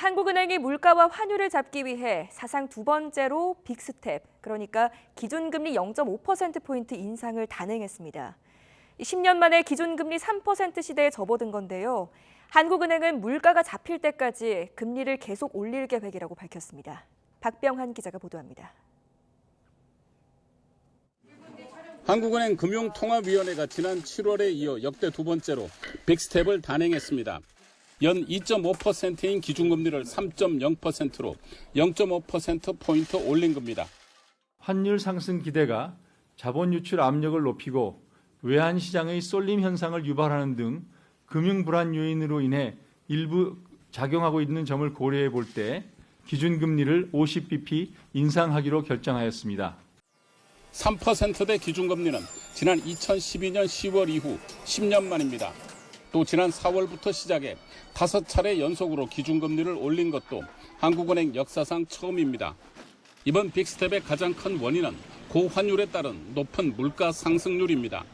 한국은행이 물가와 환율을 잡기 위해 사상 두 번째로 빅스텝, 그러니까 기준금리 0.5%포인트 인상을 단행했습니다. 10년 만에 기준금리 3% 시대에 접어든 건데요. 한국은행은 물가가 잡힐 때까지 금리를 계속 올릴 계획이라고 밝혔습니다. 박병환 기자가 보도합니다. 한국은행 금융통합위원회가 지난 7월에 이어 역대 두 번째로 빅스텝을 단행했습니다. 연 2.5%인 기준금리를 3.0%로 0.5%포인트 올린 겁니다. 환율 상승 기대가 자본 유출 압력을 높이고 외환 시장의 쏠림 현상을 유발하는 등 금융 불안 요인으로 인해 일부 작용하고 있는 점을 고려해 볼 때 기준금리를 50bp 인상하기로 결정하였습니다. 3%대 기준금리는 지난 2012년 10월 이후 10년 만입니다. 또 지난 4월부터 시작해 5차례 연속으로 기준금리를 올린 것도 한국은행 역사상 처음입니다. 이번 빅스텝의 가장 큰 원인은 고환율에 따른 높은 물가 상승률입니다.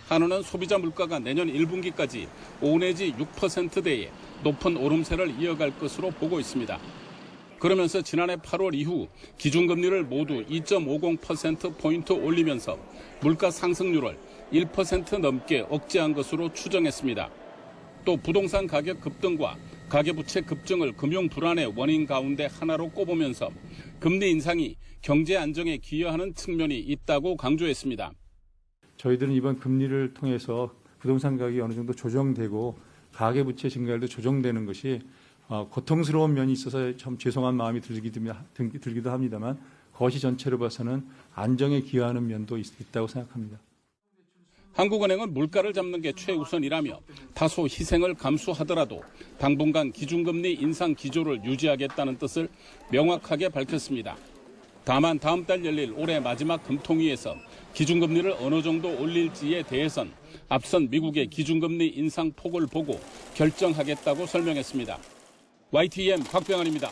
한은은 소비자 물가가 내년 1분기까지 5 내지 6%대의 높은 오름세를 이어갈 것으로 보고 있습니다. 그러면서 지난해 8월 이후 기준금리를 모두 2.50%포인트 올리면서 물가 상승률을 1% 넘게 억제한 것으로 추정했습니다. 또 부동산 가격 급등과 가계부채 급증을 금융 불안의 원인 가운데 하나로 꼽으면서 금리 인상이 경제 안정에 기여하는 측면이 있다고 강조했습니다. 저희들은 이번 금리를 통해서 부동산 가격이 어느 정도 조정되고 가계부채 증가율도 조정되는 것이 고통스러운 면이 있어서 참 죄송한 마음이 들기도 합니다만 거시 전체로 봐서는 안정에 기여하는 면도 있다고 생각합니다. 한국은행은 물가를 잡는 게 최우선이라며 다소 희생을 감수하더라도 당분간 기준금리 인상 기조를 유지하겠다는 뜻을 명확하게 밝혔습니다. 다만 다음 달 열릴 올해 마지막 금통위에서 기준금리를 어느 정도 올릴지에 대해선 앞선 미국의 기준금리 인상 폭을 보고 결정하겠다고 설명했습니다. YTN 박병환입니다.